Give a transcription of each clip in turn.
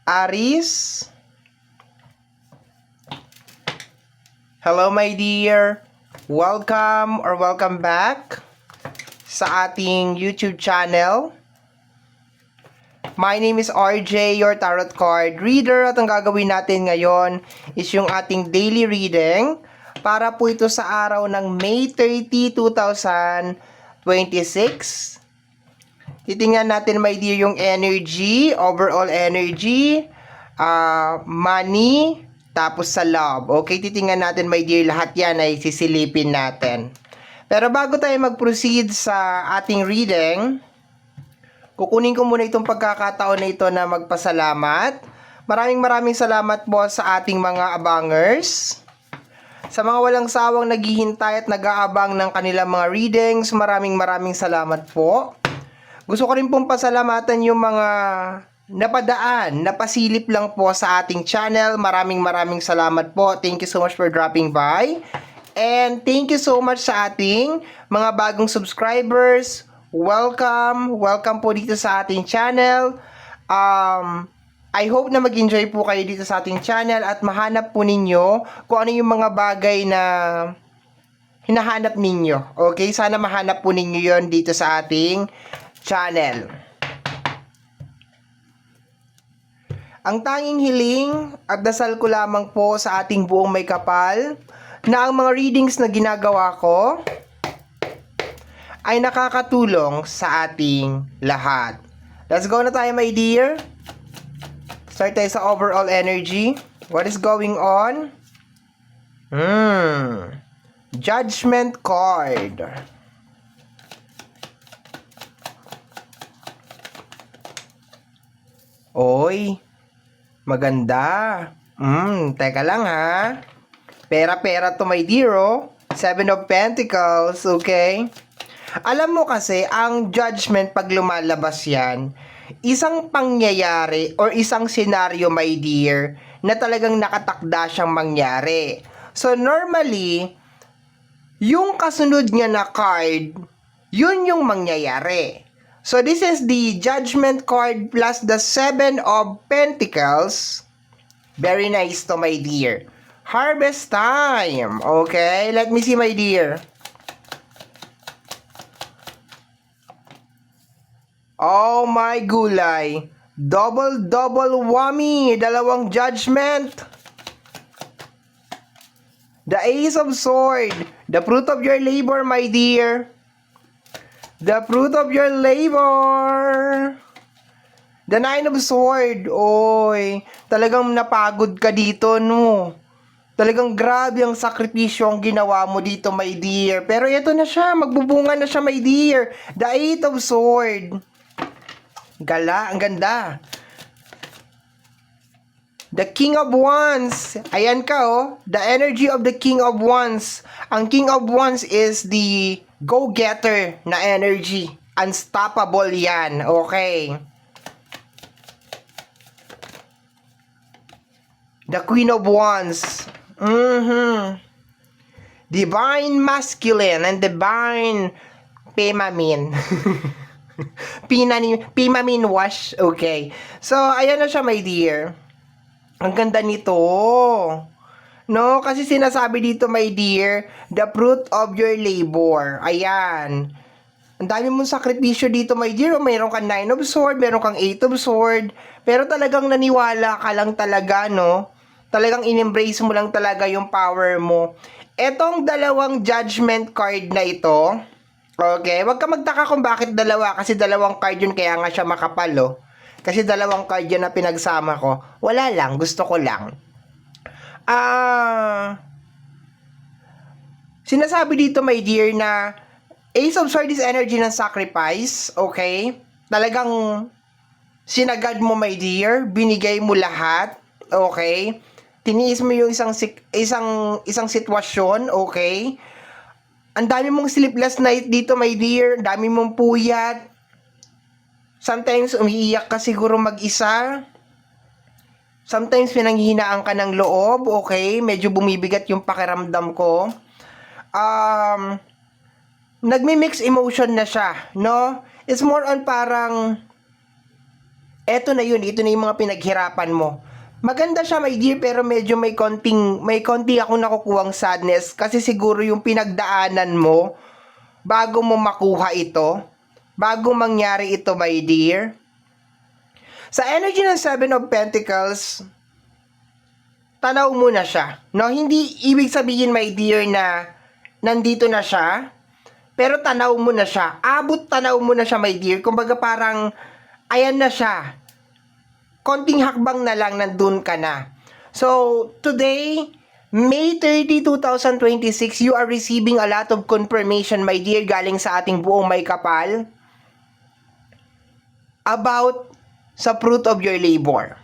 Aris. Hello my dear. Welcome back sa ating YouTube channel. My name is RJ, your tarot card reader, at ang gagawin natin ngayon is yung ating daily reading para po ito sa araw ng May 30, 2026. Titingnan natin my dear yung energy, overall energy, money, tapos sa love. Okay, titingnan natin my dear, lahat yan ay sisilipin natin. Pero bago tayo mag-proceed sa ating reading, kukunin ko muna itong pagkakataon na ito na magpasalamat. Maraming salamat po sa ating mga abangers. Sa mga walang sawang naghihintay at nag-aabang ng kanilang mga readings, maraming salamat po. Gusto ko rin pong pasalamatan yung mga napasilip lang po sa ating channel. Maraming salamat po. Thank you so much for dropping by. And thank you so much sa ating mga bagong subscribers. Welcome po dito sa ating channel. I hope na mag-enjoy po kayo dito sa ating channel at mahanap po ninyo kung ano yung mga bagay na hinahanap ninyo. Okay? Sana mahanap po ninyo yon dito sa ating channel. Ang tanging hiling at dasal ko lamang po sa ating buong may kapal na ang mga readings na ginagawa ko ay nakakatulong sa ating lahat. Let's go na tayo my dear. Start tayo sa overall energy. What is going on? Judgment card. Oy, maganda. Teka lang ha. Pera to my dear, oh. Seven of Pentacles, okay? Alam mo kasi, ang judgment pag lumalabas yan, isang pangyayari or isang senaryo, my dear, na talagang nakatakda siyang mangyari. So, normally, yung kasunod niya na card, yun yung mangyayari. So, this is the Judgment card plus the Seven of Pentacles. Very nice to, my dear. Harvest time. Okay, let me see, my dear. Oh my gulay. Double whammy. Dalawang judgment. The Ace of Sword. The fruit of your labor, my dear. The fruit of your labor. The Nine of Sword. Oy, talagang napagod ka dito, no? Talagang grabe ang sakripisyo ang ginawa mo dito, my dear. Pero ito na siya, magbubunga na siya, my dear. The Eight of Sword. Gala, ang ganda. The King of Wands. Ayan ka, oh. The energy of the King of Wands. Ang King of Wands is the go-getter na energy. Unstoppable yan. Okay. The Queen of Wands. Divine Masculine and Divine Feminine. Pimamin wash. Okay. So, ayan na siya, my dear. Ang ganda nito. No? Kasi sinasabi dito, my dear, the fruit of your labor. Ayan. Ang dami mong sakripisyo dito, my dear. Mayroon kang Nine of Sword, mayroon kang Eight of Sword. Pero talagang naniwala ka lang talaga, no? Talagang in-embrace mo lang talaga yung power mo. Etong dalawang judgment card na ito, okay, wag ka magtaka kung bakit dalawa, kasi dalawang card yun, kaya nga siya makapal, oh. Kasi dalawang card yun na pinagsama ko. Wala lang, gusto ko lang. Sinasabi dito, my dear, na Ace of Swords is energy ng sacrifice, okay? Talagang sinagad mo, my dear, binigay mo lahat, okay? Tiniis mo yung isang sitwasyon, okay? Ang dami mong sleepless night dito, my dear. Ang dami mong puyat. Sometimes, umiiyak ka siguro mag-isa. Sometimes, pinanghihinaan ka ng loob, okay? Medyo bumibigat yung pakiramdam ko. Nagmi-mix emotion na siya, no? It's more on parang Eto na yun, ito na yung mga pinaghirapan mo. Maganda siya, my dear, pero medyo may konti akong nakukuhang sadness kasi siguro yung pinagdaanan mo bago mo makuha ito, bago mangyari ito, my dear. Sa energy ng Seven of Pentacles, tanaw mo na siya. No, hindi ibig sabihin, my dear, na nandito na siya, pero tanaw mo na siya. Abot tanaw mo na siya, my dear. Kumbaga parang, ayan na siya. Konting hakbang na lang, nandun ka na. So, today, May 30, 2026, you are receiving a lot of confirmation, my dear, galing sa ating buong may kapal about sa fruit of your labor.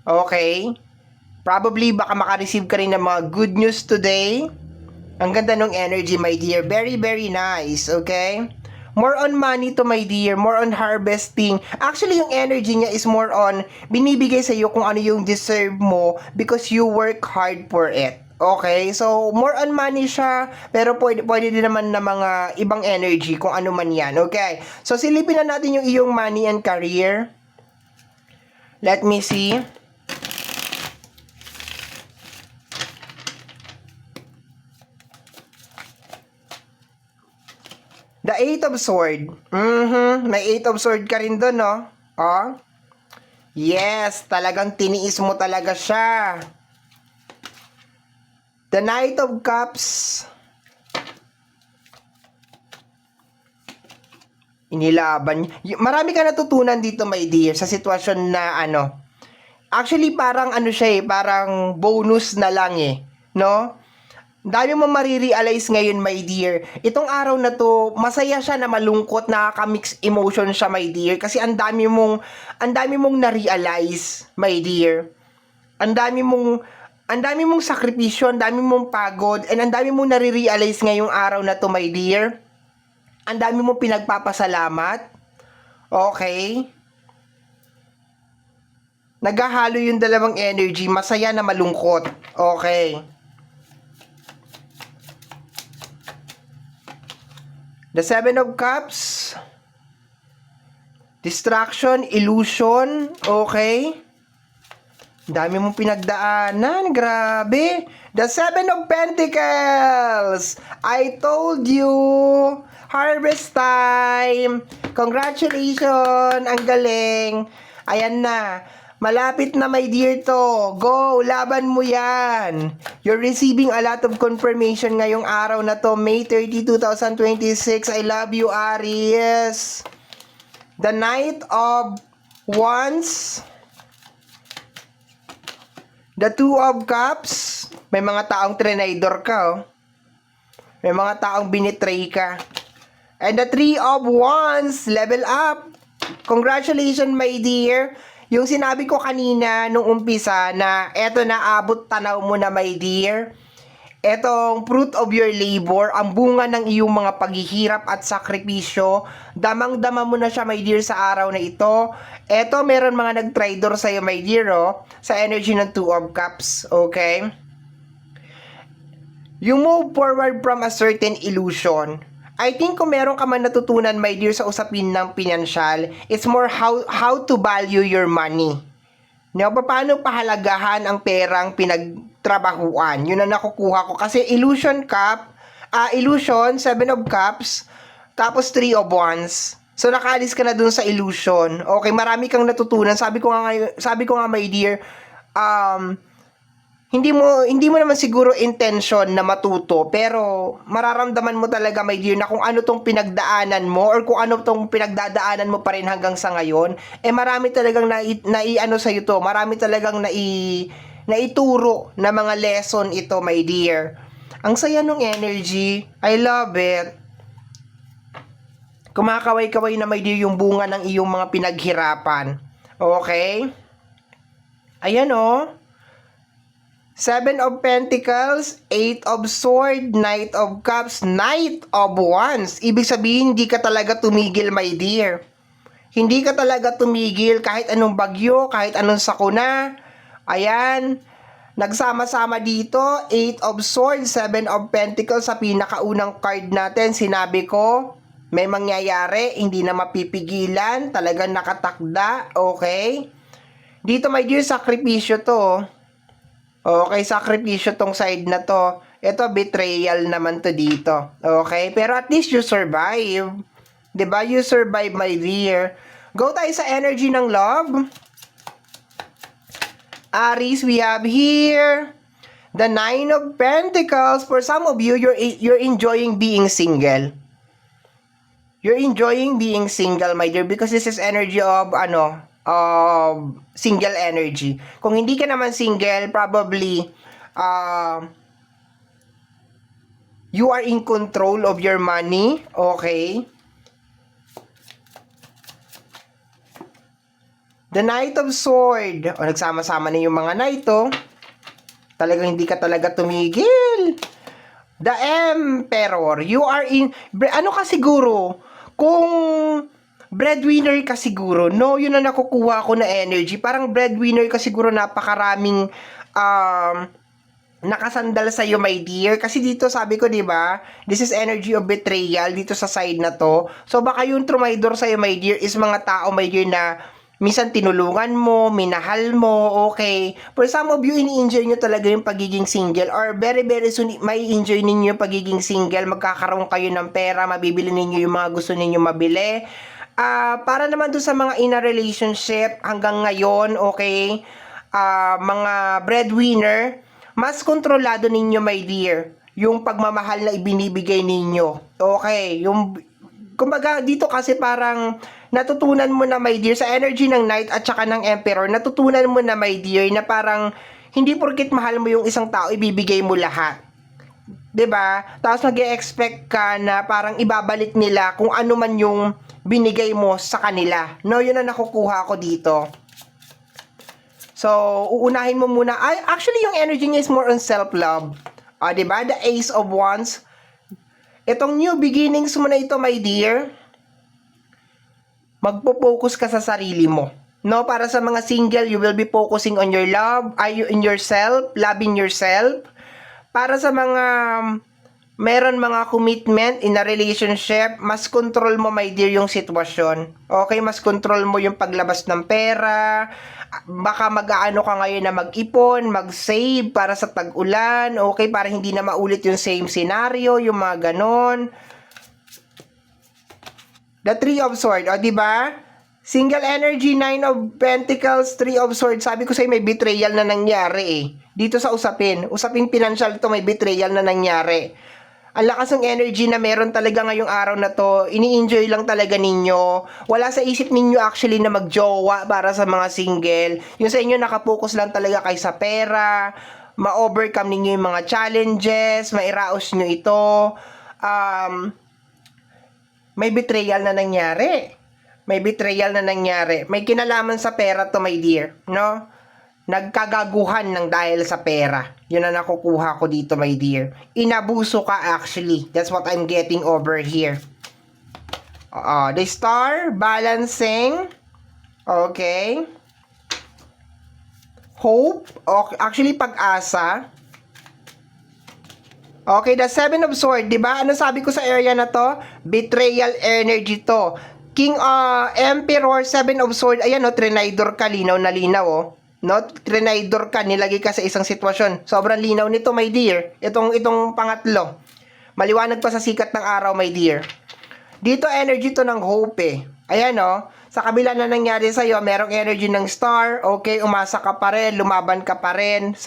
Okay? Probably, baka makareceive ka rin ng mga good news today. Ang ganda ng energy, my dear. Very, very nice. Okay? More on money to, my dear. More on harvesting. Actually, yung energy niya is more on binibigay sa iyo kung ano yung deserve mo because you work hard for it. Okay? So, more on money siya, pero pwede din naman na mga ibang energy kung ano man yan. Okay? So, silipin na natin yung iyong money and career. Let me see. The Eight of Sword. May Eight of Sword ka rin doon, no? Oh. Yes, talagang tiniis mo talaga siya. The Knight of Cups. Inilaban. Marami ka natutunan dito, my dear, sa sitwasyon na ano. Actually, parang ano siya eh, parang bonus na lang eh, no? Dami mo marirealize ngayon, my dear. Itong araw na to, masaya siya na malungkot, nakaka-mix emotion siya, my dear. Kasi ang dami mong na-realize, my dear. Ang dami mong sakripisyo, ang dami mong pagod, and ang dami mong nare-realize ngayong araw na to, my dear. Ang dami mong pinagpapasalamat. Okay? Naghahalo yung dalawang energy, masaya na malungkot. Okay. The Seven of Cups. Distraction, illusion. Okay. Dami mong pinagdaanan. Grabe. The Seven of Pentacles. I told you. Harvest time. Congratulations. Ang galing. Ayan na. Malapit na, my dear to. Go, laban mo yan. You're receiving a lot of confirmation ngayong araw na to. May 30, 2026. I love you, Aries. The Knight of Wands. The Two of Cups. May mga taong trinidor ka, oh. May mga taong binitray ka. And the Three of Wands. Level up. Congratulations, my dear. Yung sinabi ko kanina nung umpisa na eto na, abot tanaw mo na, my dear. Etong fruit of your labor, ang bunga ng iyong mga paghihirap at sakripisyo, damang-dama mo na siya, my dear, sa araw na ito. Eto, meron mga nag-tridor sa'yo, my dear, oh, sa energy ng Two of Cups, okay? You move forward from a certain illusion. I think kung meron ka man natutunan, my dear, sa usapin ng pinansyal, it's more how to value your money. No, paano pahalagahan ang perang pinagtrabahuan. Yun ang nakukuha ko. Kasi illusion, Seven of Cups, tapos Three of Wands. So, nakaalis ka na dun sa illusion. Okay, marami kang natutunan. Sabi ko nga, my dear, hindi mo naman siguro intention na matuto, pero mararamdaman mo talaga, my dear, na kung ano tong pinagdaanan mo or kung ano tong pinagdadaanan mo pa rin hanggang sa ngayon, marami talagang naiano sa to, marami talagang naituro na mga lesson ito, my dear. Ang saya nung energy. I love it. Kumakaway-kaway na, my dear, yung bunga ng iyong mga pinaghirapan. Okay? Ayan, oh. Seven of Pentacles, Eight of Swords, Knight of Cups, Knight of Wands. Ibig sabihin, hindi ka talaga tumigil, my dear. Hindi ka talaga tumigil kahit anong bagyo, kahit anong sakuna. Ayan, nagsama-sama dito, Eight of Swords, Seven of Pentacles. Sa pinakaunang card natin, sinabi ko, May mangyayari, hindi na mapipigilan, talagang nakatakda, okay? Dito, my dear, sakripisyo to. Okay, sakripisyo tong side na to. Ito, betrayal naman to dito. Okay? Pero at least you survive. 'Di ba? You survive, my dear. Go tayo sa energy ng love. Aries, we have here the Nine of Pentacles. For some of you, you're enjoying being single. You're enjoying being single, my dear, because this is energy of, single energy. Kung hindi ka naman single, probably, you are in control of your money, okay? The Knight of Sword. O, nagsama-sama na yung mga knight, oh. Talagang hindi ka talaga tumigil. The Emperor. You are in... Ano ka siguro? Kung breadwinner ka siguro, no? Yun na nakukuha ko na energy. Parang breadwinner ka siguro, napakaraming nakasandal sa iyo, my dear. Kasi dito sabi ko, 'di ba? This is energy of betrayal dito sa side na to. So baka yung trumaydor sa iyo, my dear, is mga tao, my dear, na minsan tinulungan mo, minahal mo, okay? For some of you, ini-enjoy nyo talaga yung pagiging single, or very very soon, may enjoy ninyo yung pagiging single, magkakaroon kayo ng pera, mabibili ninyo yung mga gusto ninyo mabili. Para naman doon sa mga in a relationship hanggang ngayon, okay? Mga breadwinner, mas kontrolado ninyo, my dear, yung pagmamahal na ibinibigay ninyo. Okay, yung kumbaga dito kasi parang natutunan mo na, my dear, sa energy ng Knight at saka ng Emperor, natutunan mo na, my dear, na parang hindi porkit mahal mo yung isang tao, ibibigay mo lahat. 'Di ba? Tapos nag-e-expect ka na parang ibabalik nila kung ano man yung binigay mo sa kanila. No, yun ang nakukuha ko dito. So, uunahin mo muna. Actually, yung energy niya is more on self-love. 'Di ba? The Ace of Wands. Itong new beginnings mo na ito, my dear, magpo-focus ka sa sarili mo. No, para sa mga single, you will be focusing on your love, in yourself, loving yourself. Para sa mga meron mga commitment in a relationship, mas control mo, my dear, yung sitwasyon. Okay, mas control mo yung paglabas ng pera. Baka mag-aano ka ngayon na mag-ipon, mag-save para sa tag-ulan, okay, para hindi na maulit yung same scenario, yung mga ganon. The Three of Swords, o diba? Single energy, Nine of Pentacles, Three of Swords. Sabi ko sa'yo, may betrayal na nangyari eh. Dito sa usaping financial to, may betrayal na nangyari. Ang lakas ng energy na meron talaga ngayong araw na to, ini-enjoy lang talaga ninyo. Wala sa isip ninyo actually na magjowa para sa mga single. Yung sa inyo nakapokus lang talaga kay sa pera, ma-overcome ninyo yung mga challenges, mairaos nyo ito. May betrayal na nangyari. May betrayal na nangyari. May kinalaman sa pera to, my dear, no? Nagkagaguhan ng dahil sa pera. Yun ang nakukuha ko dito, my dear. Inabuso ka actually. That's what I'm getting over here. The Star, balancing. Okay. Hope. Okay. Actually, pag-asa. Okay, the Seven of Swords, di ba? Ano sabi ko sa area na to? Betrayal energy to. King Emperor, Seven of Swords. Ayan, no, trinidor ka, linaw na linaw, oh. No, trinidor ka, nilagay ka sa isang sitwasyon. Sobrang linaw nito, my dear. Itong pangatlo. Maliwanag pa sa sikat ng araw, my dear. Dito, energy to ng hope, eh. Ayan, no. Sa kabila na nangyari sa'yo, merong energy ng Star. Okay, umasa ka pa rin, lumaban ka pa rin.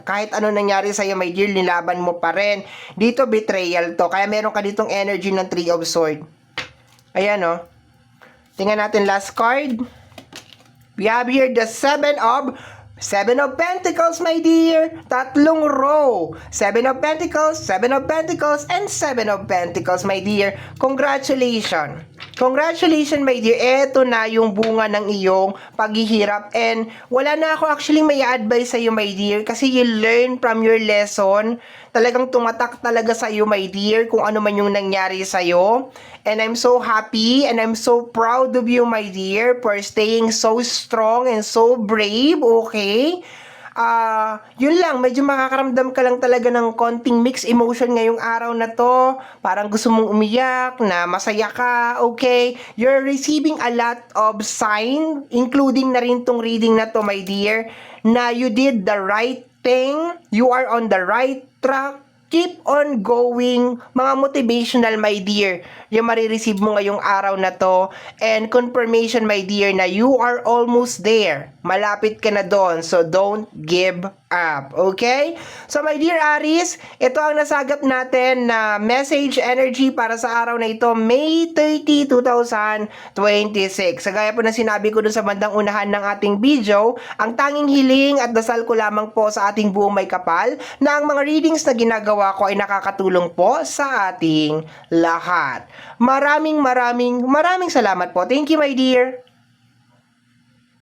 Kahit ano nangyari sa'yo, my dear, nilaban mo pa rin. Dito, betrayal to. Kaya meron ka ditong energy ng Three of Swords. Ayan, no. Tingnan natin last card. We have here the Seven of Pentacles, my dear. Tatlong row. Seven of Pentacles, and Seven of Pentacles, my dear. Congratulations. Congratulations, my dear. Eto na yung bunga ng iyong paghihirap. And wala na ako actually may advice sa iyo, my dear. Kasi you learn from your lesson. Talagang tumatak talaga sa iyo, my dear, kung ano man yung nangyari sa iyo. And I'm so happy and I'm so proud of you, my dear, for staying so strong and so brave, okay? Yun lang, medyo makakaramdam ka lang talaga ng konting mixed emotion ngayong araw na to. Parang gusto mong umiyak, na masaya ka, okay? You're receiving a lot of sign, including na rin tong reading na to, my dear, na you did the right thing, you are on the right track, keep on going, mga motivational, my dear, yung marireceive mo ngayong araw na to, and confirmation, my dear, na you are almost there, malapit ka na doon, so don't give up, okay? So my dear Aries, ito ang nasagap natin na message energy para sa araw na ito, May 30, 2026. Sa gaya po na sinabi ko dun sa bandang unahan ng ating video, ang tanging hiling at dasal ko lamang po sa ating buong may kapal na ang mga readings na ginagawa ko ay nakakatulong po sa ating lahat. Maraming salamat po. Thank you, my dear.